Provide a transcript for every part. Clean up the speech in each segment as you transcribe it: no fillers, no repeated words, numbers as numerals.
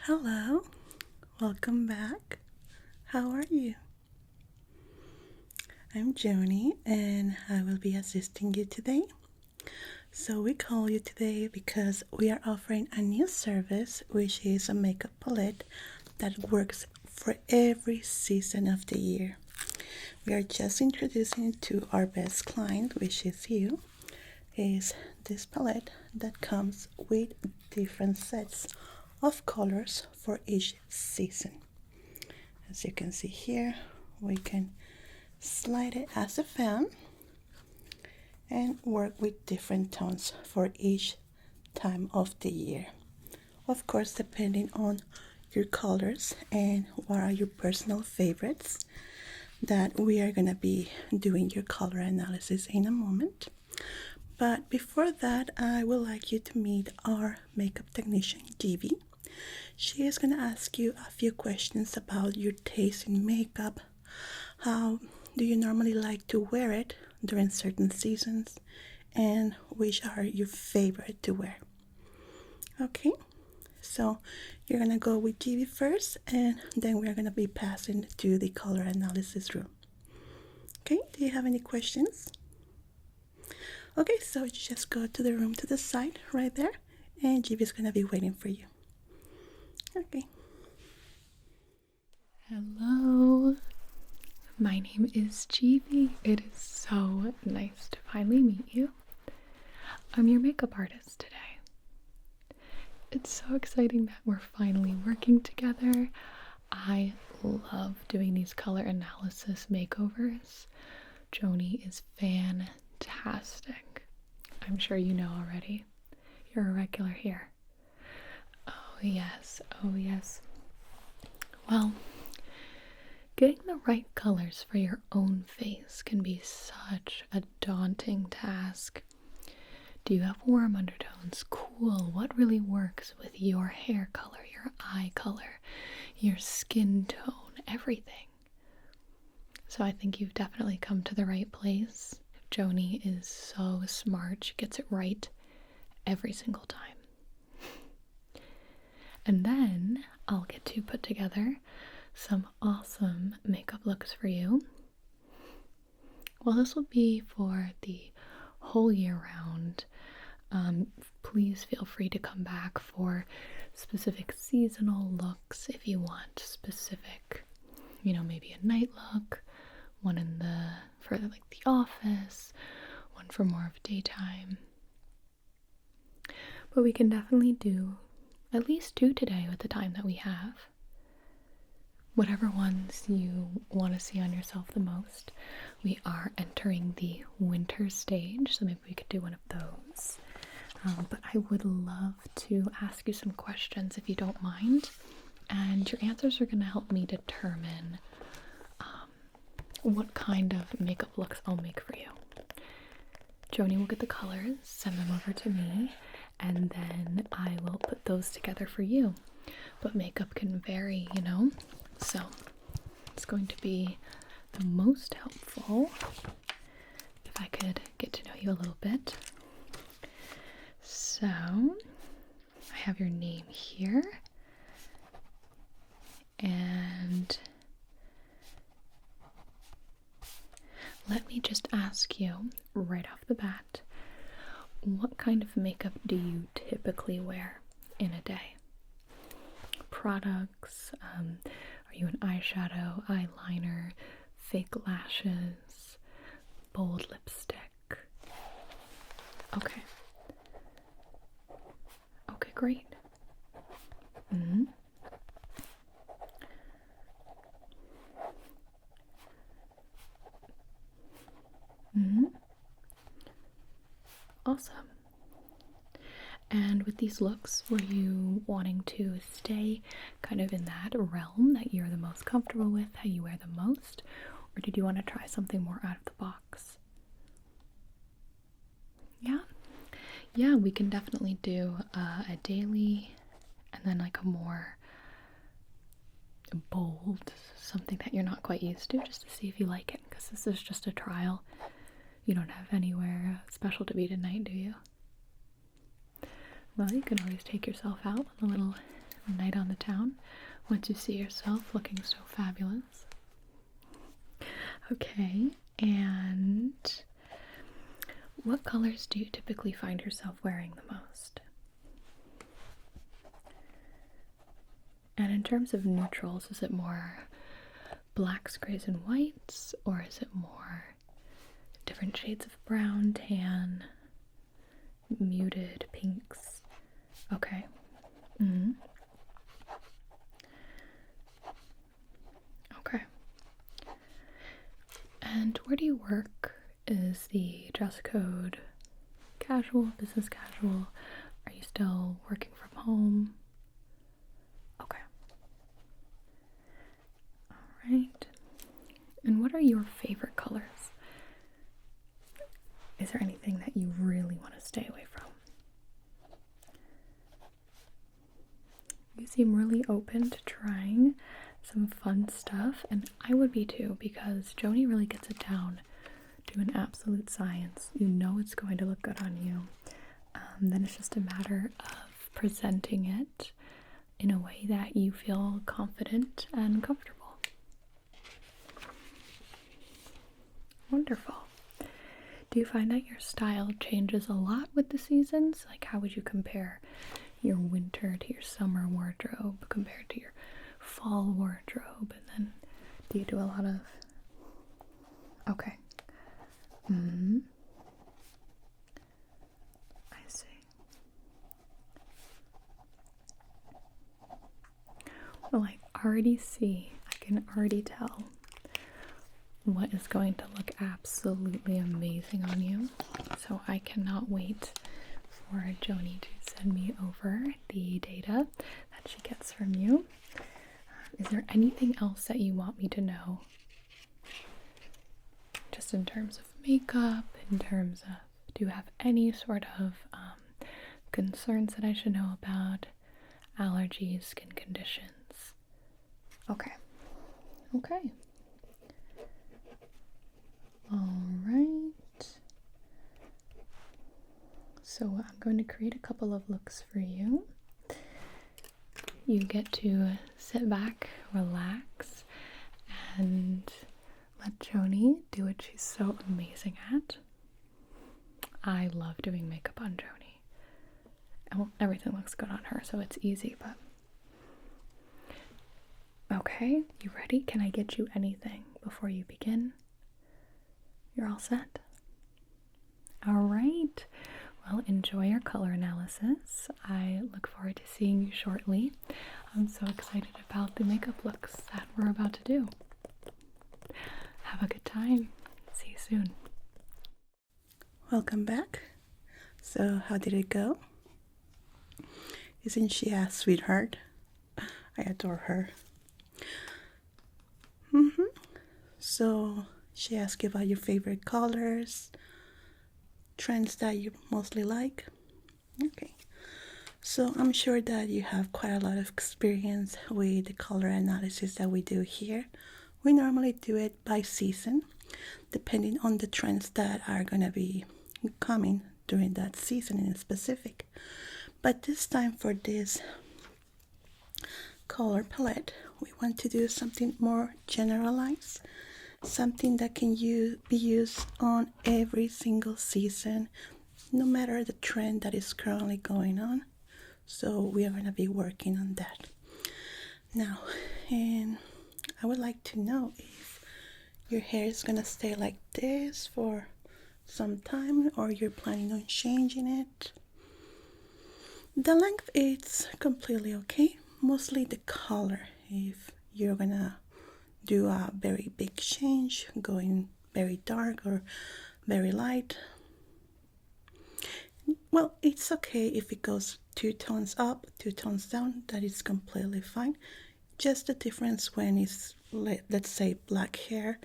Hello, welcome back. How are you? I'm Jonie and I will be assisting you today. So we call you today because we are offering a new service, which is a makeup palette that works for every season of the year. We are just introducing to our best client, which is you, is this palette that comes with different sets of colors for each season. As you can see here, we can slide it as a fan and work with different tones for each time of the year. Of course, depending on your colors and what are your personal favorites, that we are going to be doing your color analysis in a moment. But before that, I would like you to meet our makeup technician, Gibi. She is going to ask you a few questions about your taste in makeup. How do you normally like to wear it during certain seasons? And which are your favorite to wear? Okay, so you're going to go with Gibi first, and then we're going to be passing to the color analysis room. Okay, do you have any questions? Okay, so just go to the room to the side right there, and Gibi is going to be waiting for you. Okay. Hello, my name is Gibi. It is so nice to finally meet you. I'm your makeup artist today. It's so exciting that we're finally working together. I love doing these color analysis makeovers. Jonie is fantastic. I'm sure you know already. You're a regular here. Oh yes, oh yes. Well, getting the right colors for your own face can be such a daunting task. Do you have warm undertones, cool? What really works with your hair color, your eye color, your skin tone, everything? So I think you've definitely come to the right place. Jonie is so smart. She gets it right every single time. And then I'll get to put together some awesome makeup looks for you. Well, this will be for the whole year round. Please feel free to come back for specific seasonal looks if you want specific, maybe a night look, one for like the office, one for more of daytime. But we can definitely do at least 2 today with the time that we have. Whatever ones you want to see on yourself the most. We are entering the winter stage, so maybe we could do one of those. But I would love to ask you some questions if you don't mind, and your answers are going to help me determine what kind of makeup looks I'll make for you. Jonie will get the colors, send them over to me, and then I will put those together for you. But makeup can vary, so it's going to be the most helpful if I could get to know you a little bit. So I have your name here, and let me just ask you right off the bat, what kind of makeup do you typically wear in a day? Products, are you an eyeshadow, eyeliner, fake lashes, bold lipstick? Okay. Okay, great. Mm-hmm. Mm-hmm. Awesome. And with these looks, were you wanting to stay kind of in that realm that you're the most comfortable with, how you wear the most? Or did you want to try something more out of the box? Yeah? Yeah, we can definitely do a daily and then like a more bold, something that you're not quite used to, just to see if you like it, because this is just a trial. You don't have anywhere special to be tonight, do you? Well, you can always take yourself out with a little night on the town once you see yourself looking so fabulous. Okay, and what colors do you typically find yourself wearing the most? And in terms of neutrals, is it more blacks, grays, and whites, or is it more different shades of brown, tan, muted pinks? Okay. Okay. And where do you work? Is the dress code casual, business casual? Are you still working from home? Okay. Alright. And what are your favorite colors? Is there anything that you really want to stay away from? You seem really open to trying some fun stuff, and I would be too, because Jonie really gets it down to an absolute science. You know it's going to look good on you. Then it's just a matter of presenting it in a way that you feel confident and comfortable. Wonderful. Do you find that your style changes a lot with the seasons? Like, how would you compare your winter to your summer wardrobe compared to your fall wardrobe? And then do you do a lot of... Okay. I see. Well, I already see, I can already tell what is going to look absolutely amazing on you. So I cannot wait for Jonie to send me over the data that she gets from you. Is there anything else that you want me to know? Just in terms of makeup, in terms of, do you have any sort of concerns that I should know about? Allergies, skin conditions? Okay. Okay. Alright. So I'm going to create a couple of looks for you. You get to sit back, relax, and let Jonie do what she's so amazing at. I love doing makeup on Jonie. Well, everything looks good on her, so it's easy, but... Okay, you ready? Can I get you anything before you begin? You're all set? Alright. Well, enjoy your color analysis. I look forward to seeing you shortly. I'm so excited about the makeup looks that we're about to do. Have a good time. See you soon. Welcome back. So, how did it go? Isn't she a sweetheart? I adore her. So, she asked you about your favorite colors, trends that you mostly like. Okay. So, I'm sure that you have quite a lot of experience with the color analysis that we do here. We normally do it by season, depending on the trends that are going to be coming during that season in specific. But this time for this color palette, we want to do something more generalized, something that can be used on every single season, no matter the trend that is currently going on. So we are going to be working on that. Now, and I would like to know if your hair is going to stay like this for some time, or you're planning on changing it. The length is completely okay, mostly the color. If you're gonna do a very big change, going very dark or very light, well, it's okay if it goes 2 tones up, 2 tones down. That is completely fine. Just the difference when it's, let's say, black hair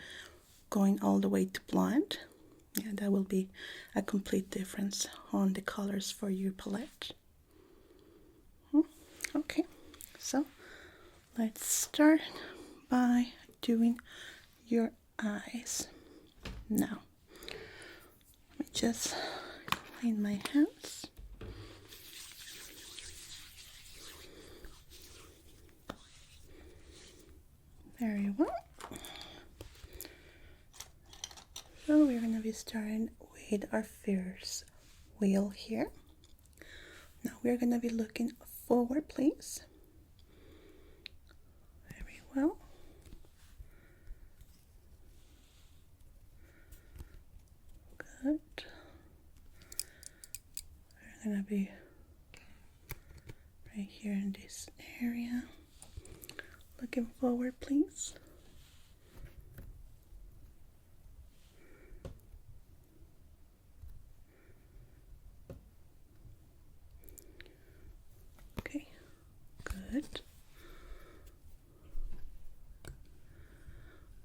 going all the way to blonde, yeah, that will be a complete difference on the colors for your palette. Okay, so let's start by doing your eyes. Now, let me just clean my hands. Very well. So we're gonna be starting with our first wheel here. Now we're gonna be looking forward, please. Very well. Good. We're gonna be right here in this area. Looking forward, please. Okay, good.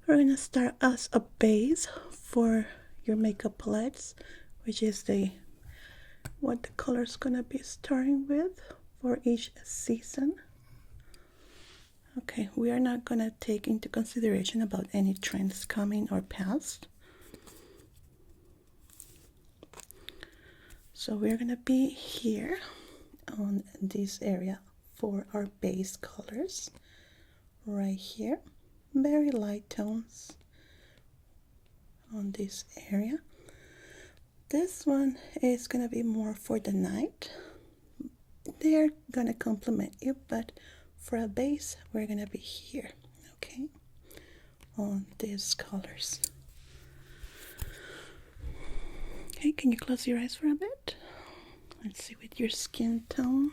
We're gonna start as a base for your makeup palettes, which is what the color is gonna be starting with for each season. Okay, we are not gonna take into consideration about any trends coming or past. So we're gonna be here on this area for our base colors right here. Very light tones on this area. This one is gonna be more for the night. They're gonna complement you, but for a base we're gonna be here, okay, on these colors. Okay, can you close your eyes for a bit? Let's see with your skin tone.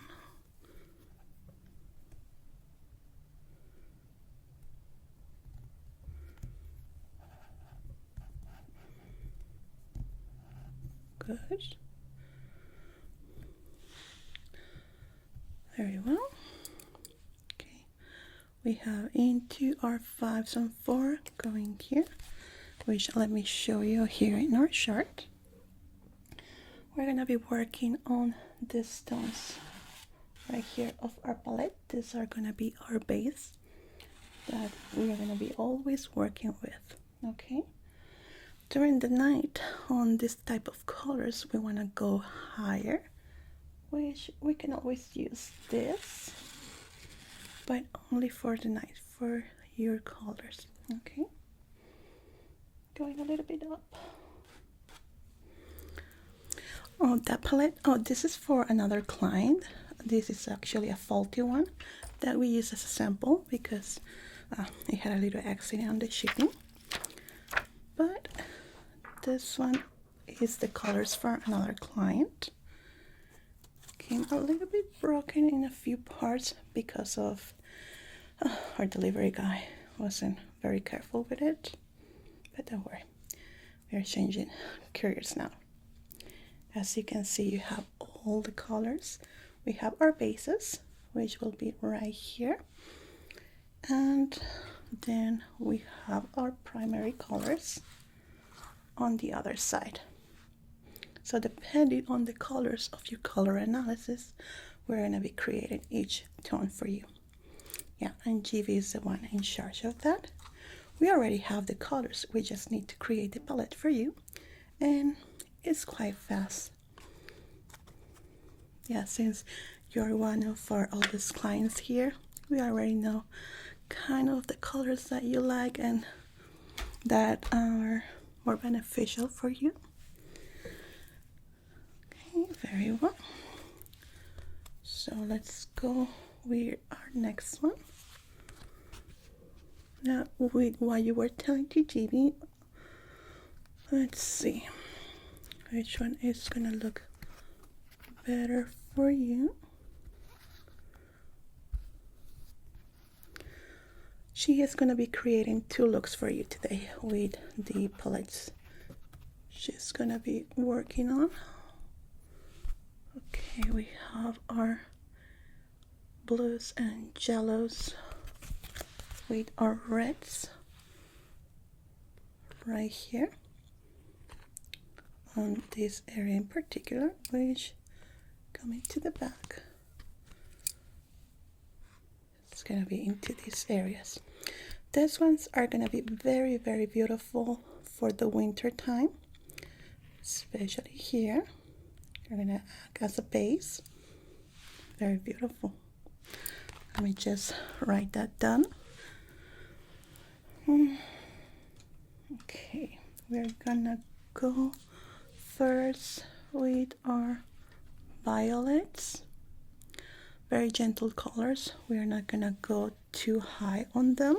Good. Very well. Okay, we have into our 5s and 4 going here, which let me show you here in our chart. We're gonna be working on these stones right here of our palette. These are gonna be our base that we are gonna be always working with, okay? During the night on this type of colors, we wanna go higher, which we can always use this, but only for the night, for your colors, okay? Going a little bit up. Oh, that palette, oh, this is for another client. This is actually a faulty one that we use as a sample because it had a little accident on the shipping. But this one is the colors for another client. Came a little bit broken in a few parts because of our delivery guy wasn't very careful with it. But don't worry, we're changing couriers now. As you can see, you have all the colors. We have our bases, which will be right here. And then we have our primary colors on the other side. So depending on the colors of your color analysis, we're going to be creating each tone for you. Yeah, and GV is the one in charge of that. We already have the colors. We just need to create the palette for you. And it's quite fast. Yeah, since you're one of our oldest clients here, we already know kind of the colors that you like and that are more beneficial for you. Okay, very well. So let's go with our next one. Now, with what you were telling to GB, let's see which one is gonna look better for you. She is gonna be creating 2 looks for you today with the palettes she's gonna be working on. Okay, we have our blues and yellows with our reds right here on this area in particular, which coming to the back, it's gonna be into these areas. These ones are gonna be very, very beautiful for the winter time, especially here. You're gonna act as a base. Very beautiful. Let me just write that down. Okay, we're gonna go first with our violets. Very gentle colors. We're not gonna go too high on them,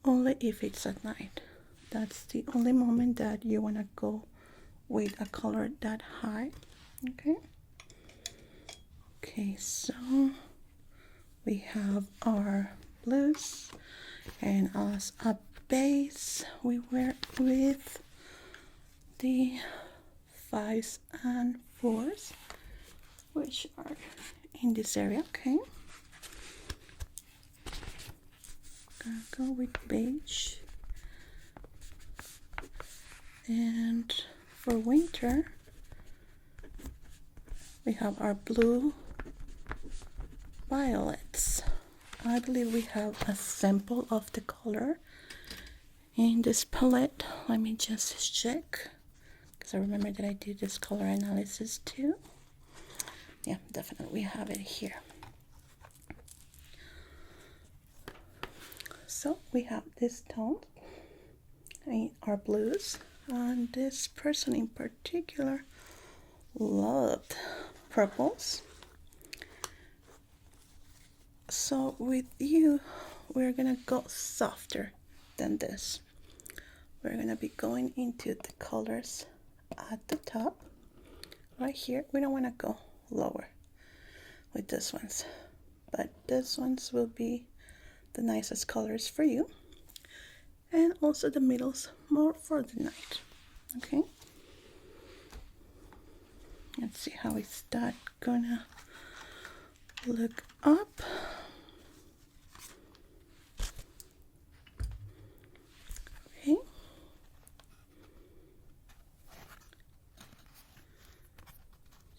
only if it's at night. That's the only moment that you wanna go with a color that high. Okay. Okay, so we have our blues, and as a base we work with the 5s and 4s, which are in this area. Okay, gonna go with beige, and for winter we have our blue violets. I believe we have a sample of the color in this palette. Let me just check, because I remember that I did this color analysis too. Yeah, definitely we have it here. So we have this tone in our blues, and this person in particular loved purples. So with you, we're gonna go softer than this. We're gonna be going into the colors at the top right here. We don't want to go lower with this ones, but this ones will be the nicest colors for you, and also the middles more for the night. Okay, let's see how is that gonna look up. Okay,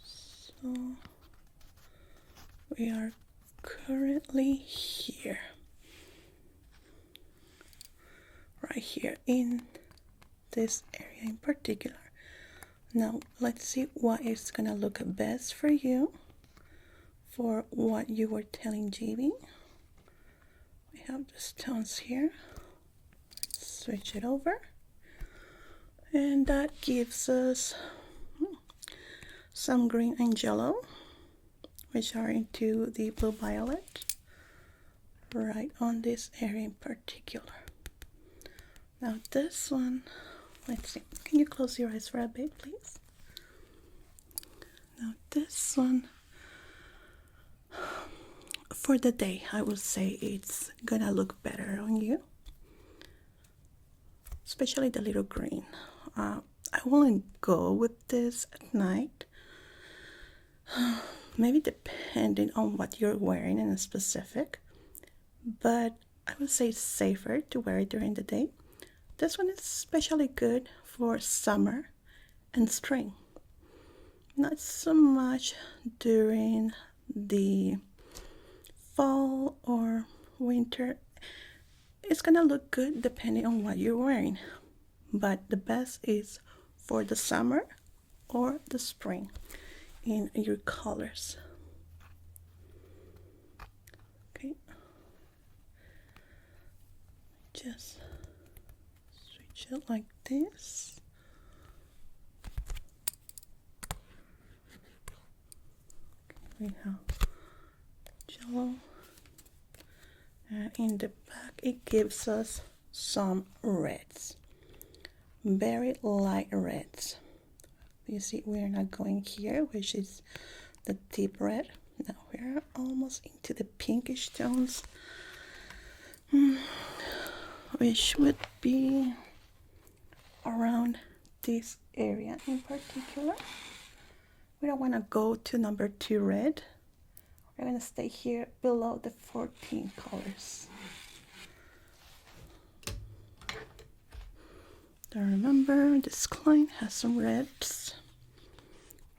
so we are currently here, right here in this area in particular. Now let's see what is gonna look best for you for what you were telling JB. We have the stones here. Switch it over, and that gives us some green and yellow, which are into the blue violet right on this area in particular. Now this one, let's see, can you close your eyes for a bit, please? Now this one, for the day, I would say it's gonna look better on you, especially the little green. I wouldn't go with this at night, maybe depending on what you're wearing in a specific, but I would say it's safer to wear it during the day. This one is especially good for summer and spring, not so much during the fall or winter. It's gonna look good depending on what you're wearing, but the best is for the summer or the spring in your colors. Okay, just switch it like this. Okay, we have yellow, and in the back it gives us some reds, very light reds. You see, we're not going here, which is the deep red. Now we're almost into the pinkish tones, which would be around this area in particular. We don't want to go to number 2 red. We're going to stay here below the 14 colors. Don't remember, this client has some reds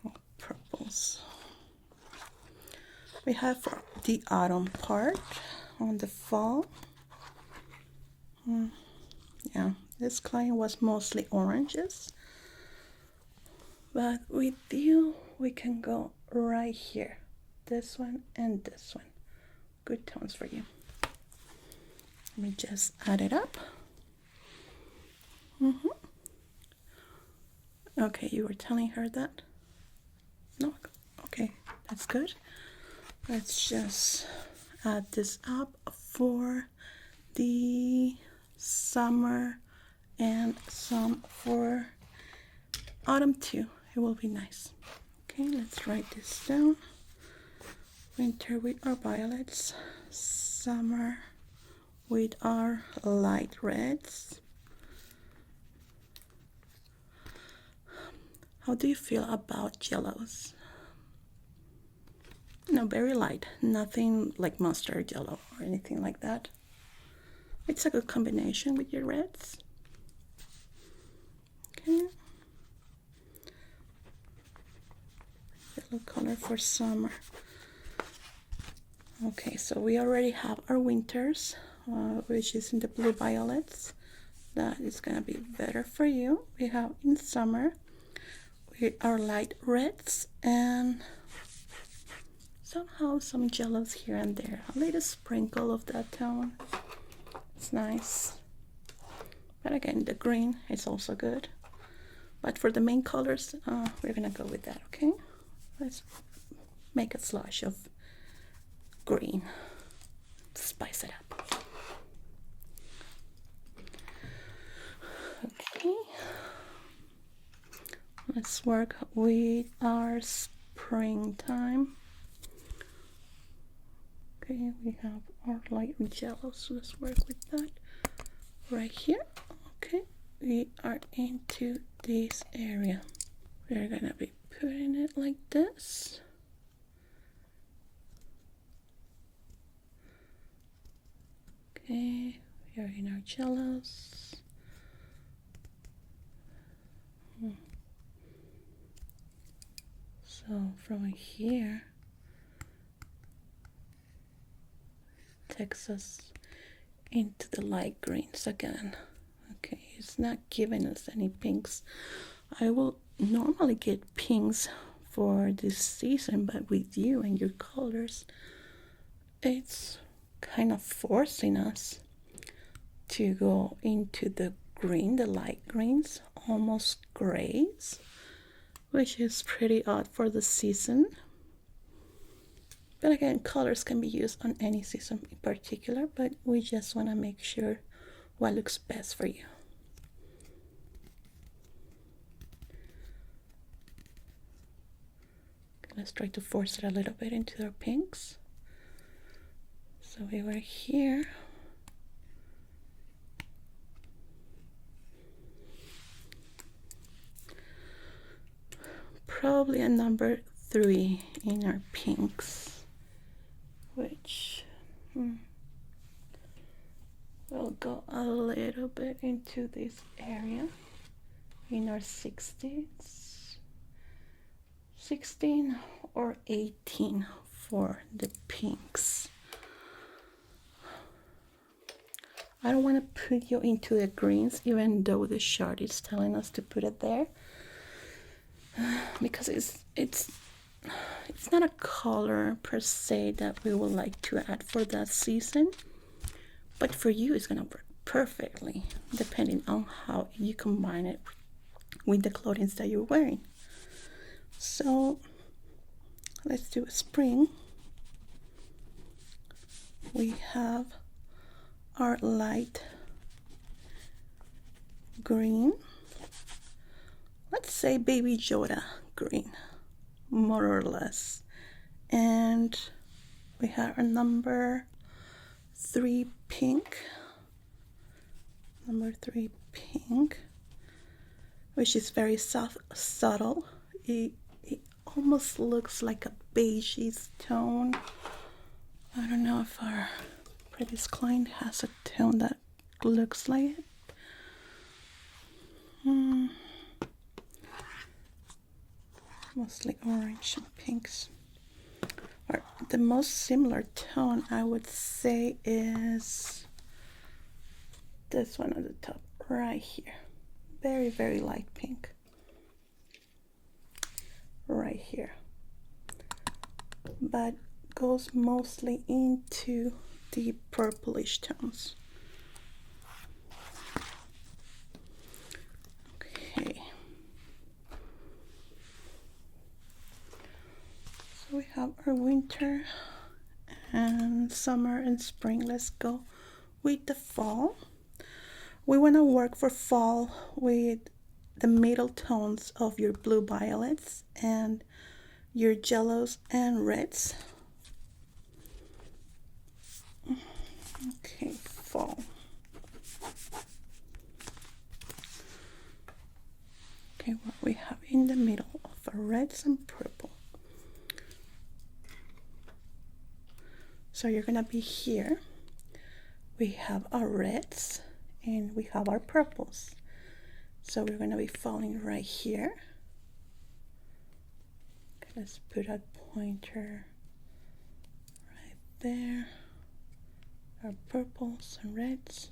or purples. We have for the autumn part on the fall. Yeah, this client was mostly oranges, but with you we can go right here. This one and this one, good tones for you. Let me just add it up. Mm-hmm. Okay, you were telling her that? No? Okay, that's good. Let's just add this up for the summer and some for autumn too. It will be nice. Okay, let's write this down. Winter with our violets, summer with our light reds. How do you feel about yellows? No, very light, nothing like mustard yellow or anything like that. It's a good combination with your reds. Okay. Yellow color for summer. Okay, so we already have our winters, which is in the blue violets. That is gonna be better for you. We have in summer with our light reds and somehow some yellows here and there. A little sprinkle of that tone. It's nice. But again, the green is also good. But for the main colors, we're gonna go with that, okay? Let's make a slush of green. Spice it up. Okay. Let's work with our springtime. Okay, we have our light yellow, so let's work with that right here. Okay, we are into this area. We're gonna be putting it like this. Okay, we are in our yellows. So from here takes us into the light greens again. Okay, it's not giving us any pinks. I will normally get pinks for this season, but with you and your colors, it's kind of forcing us to go into the green, the light greens, almost grays, which is pretty odd for the season. But again, colors can be used on any season in particular, but we just want to make sure what looks best for you. Let's try to force it a little bit into our pinks. So we were here. Probably a number 3 in our pinks, which will go a little bit into this area in our 60s, 16 or 18 for the pinks. I don't want to put you into the greens, even though the chart is telling us to put it there, because it's not a color per se that we would like to add for that season, but for you it's gonna work perfectly depending on how you combine it with the clothing that you're wearing. So let's do a spring. We have our light green, let's say baby Yoda green, more or less, and we have our number 3 pink, which is very soft, subtle. It almost looks like a beigey tone. I don't know if our previous client has a tone that looks like it. Mostly orange and pinks. Or the most similar tone I would say is this one at the top right here. Very, very light pink. Right here. But goes mostly into the purplish tones. Okay. So we have our winter and summer and spring. Let's go with the fall. We want to work for fall with the middle tones of your blue violets and your yellows and reds. Okay, fall. Okay, what we have in the middle of our reds and purple. So you're gonna be here. We have our reds and we have our purples. So we're gonna be falling right here. Okay, let's put a pointer right there. Our purples and reds.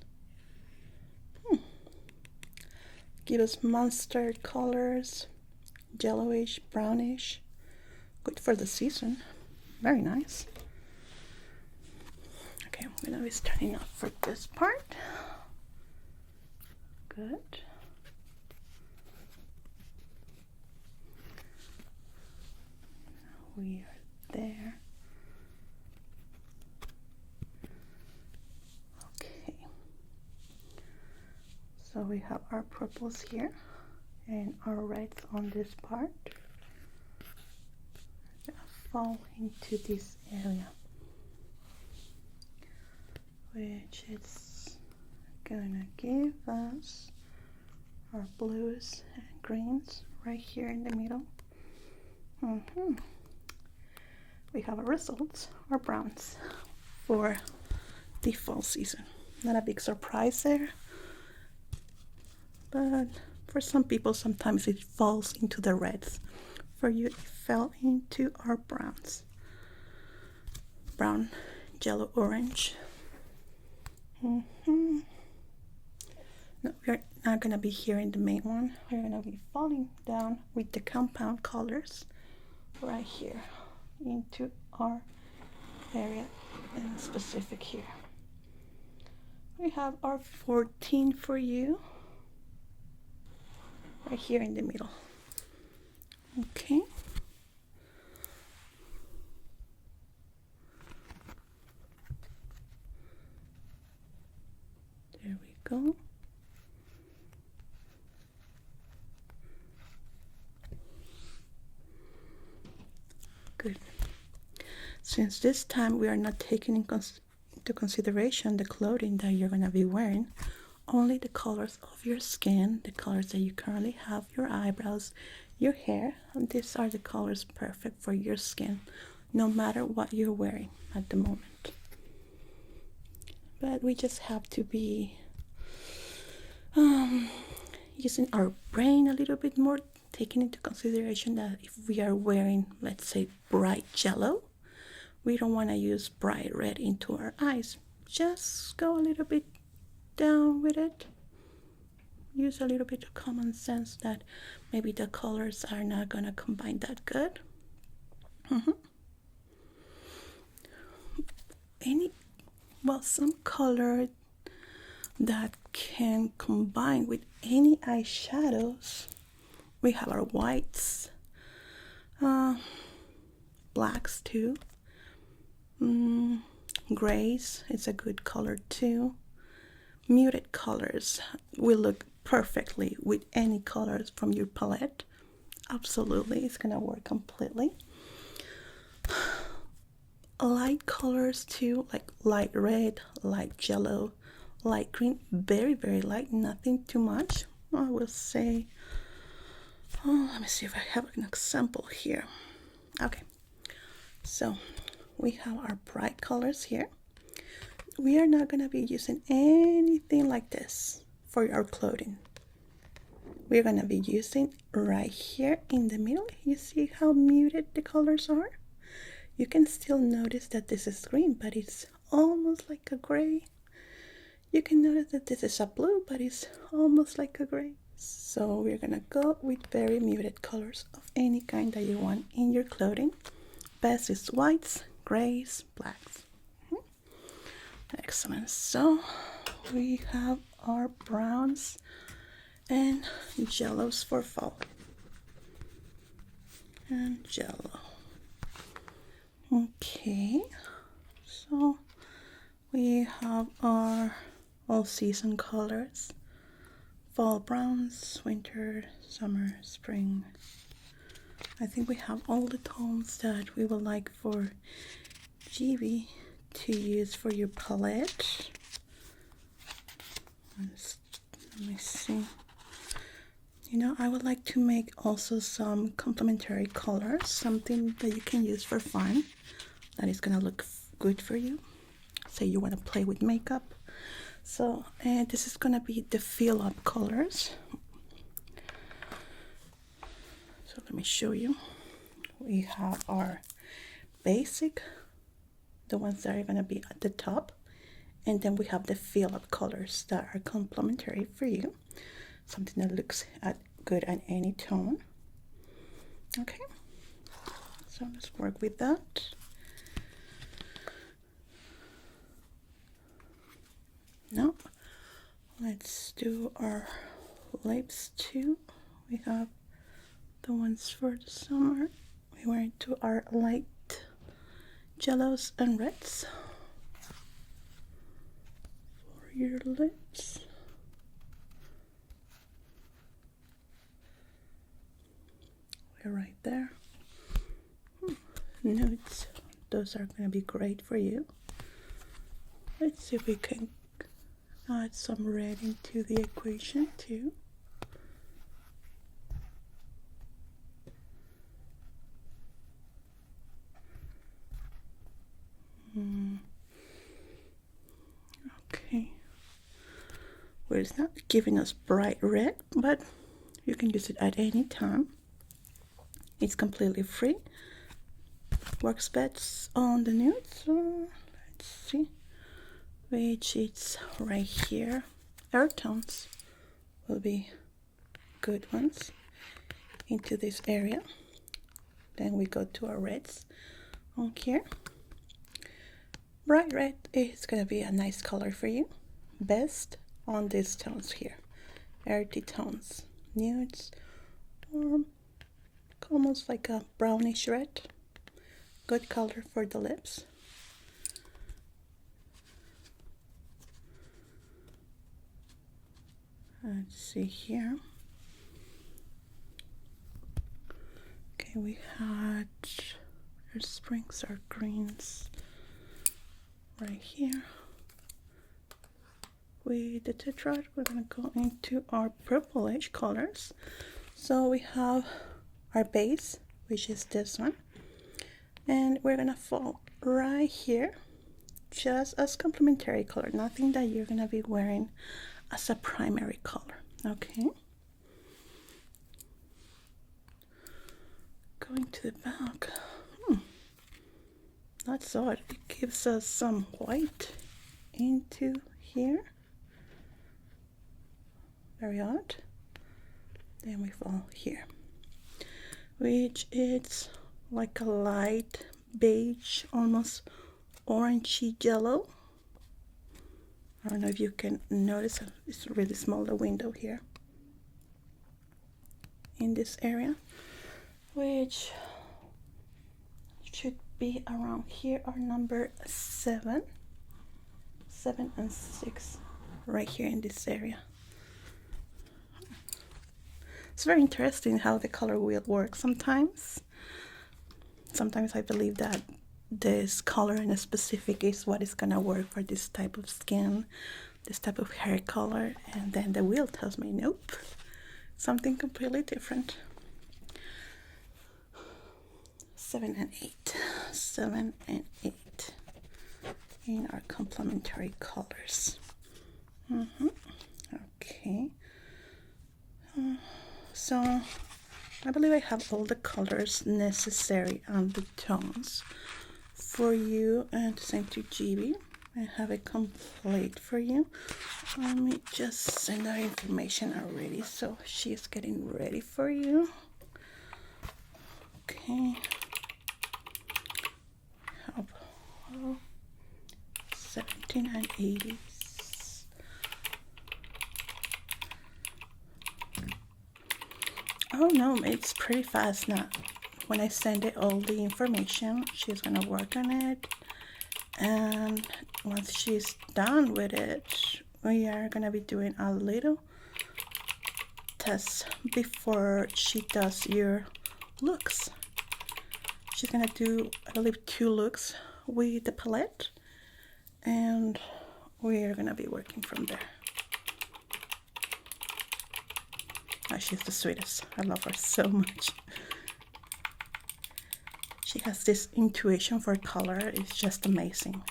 Give us mustard colors, yellowish, brownish. Good for the season. Very nice. Okay, I'm gonna be starting off for this part. Good. We are there. Okay. So we have our purples here and our reds on this part. We're gonna fall into this area, which is gonna give us our blues and greens right here in the middle. We have our results, our browns for the fall season. Not a big surprise there, but for some people sometimes it falls into the reds. For you it fell into our browns. Brown, yellow, orange. No, we're not gonna be here in the main one. We're gonna be falling down with the compound colors right here into our area and specific here. We have our 14 for you right here in the middle. Okay. There we go. Good. Since this time we are not taking into consideration the clothing that you're going to be wearing, only the colors of your skin, the colors that you currently have, your eyebrows, your hair, and these are the colors perfect for your skin, no matter what you're wearing at the moment. But we just have to be using our brain a little bit more, taking into consideration that if we are wearing, let's say, bright yellow, we don't want to use bright red into our eyes. Just go a little bit down with it. Use a little bit of common sense that maybe the colors are not going to combine that good. Some color that can combine with any eyeshadows. We have our whites, blacks too, grays, it's a good color too. Muted colors will look perfectly with any colors from your palette. Absolutely, it's gonna work completely. Light colors too, like light red, light yellow, light green, very, very light, nothing too much. I will say, let me see if I have an example here. Okay, so we have our bright colors here. We are not going to be using anything like this for our clothing. We're going to be using right here in the middle. You see how muted the colors are? You can still notice that this is green, but it's almost like a gray. You can notice that this is a blue, but it's almost like a gray. So we're gonna go with very muted colors of any kind that you want in your clothing. Best is whites, grays, blacks. Excellent. So we have our browns and jellos for fall. And jello. Okay, so we have our all season colors: fall browns, winter, summer, spring. I think we have all the tones that we would like for GB to use for your palette. Let me see. You know, I would like to make also some complementary colors, something that you can use for fun, that is gonna look good for you. Say you want to play with makeup. So this is gonna be the fill up colors. So let me show you. We have our basic, the ones that are gonna be at the top, and then we have the fill up colors that are complementary for you, something that looks good at any tone. Okay, so let's work with that. Now let's do our lips too. We have the ones for the summer. We went to our light yellows and reds for your lips. We're right there. Nudes, those are going to be great for you. Let's see if we can add some red into the equation too. Okay, well, it's not giving us bright red, but you can use it at any time. It's completely free. Works best on the nudes. So let's see which it's right here. Earth tones will be good ones into this area. Then we go to our reds on here. Bright red is gonna be a nice color for you. Best on these tones here, earthy tones, nudes, or almost like a brownish red. Good color for the lips. Let's see here. Okay, we had our springs, our greens right here. With the tetrad, we're gonna go into our purplish colors. So we have our base, which is this one, and we're gonna fall right here just as complementary color, nothing that you're gonna be wearing as a primary color. Okay, going to the back. That's odd. It gives us some white into here. Very odd. Then we fall here, which is like a light beige, almost orangey yellow. I don't know if you can notice, it's really small, the window here in this area, which should be around here, our number 7 and 6 right here in this area. It's very interesting how the color wheel works. Sometimes I believe that this color in a specific is what is gonna work for this type of skin, this type of hair color, and then the wheel tells me nope, something completely different. 7 and 8 in our complementary colors. Okay, so I believe I have all the colors necessary and the tones for you, and same to GB. I have it complete for you. Let me just send her information already, so she's getting ready for you. Okay. 17 and 80s. Oh no, it's pretty fast now. When I send it all the information, she's gonna work on it, and once she's done with it, we are gonna be doing a little test before she does your looks. She's gonna do, I believe, 2 looks with the palette, and we're gonna be working from there. Oh, she's the sweetest. I love her so much. She has this intuition for color. It's just amazing.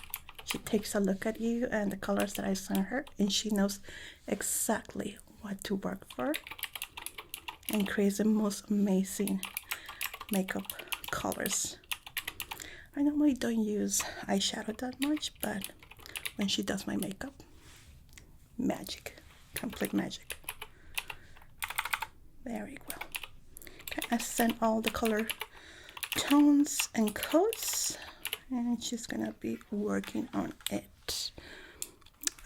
She takes a look at you and the colors that I sent her, and she knows exactly what to work for and creates the most amazing makeup colors. I normally don't use eyeshadow that much, but when she does my makeup, magic, complete magic. Very well. Okay, I sent all the color tones and codes, and she's gonna be working on it.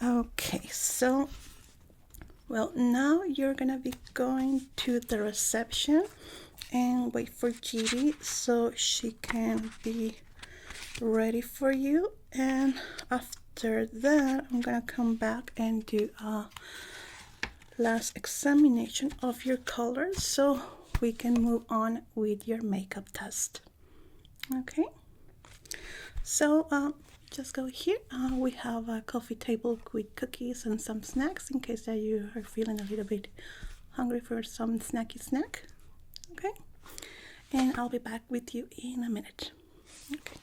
Okay, so well, now you're gonna be going to the reception and wait for Gigi so she can be ready for you, and after that I'm gonna come back and do a last examination of your colors so we can move on with your makeup test. Okay, so just go here. We have a coffee table with cookies and some snacks in case that you are feeling a little bit hungry for some snacky snack. Okay, and I'll be back with you in a minute. Okay.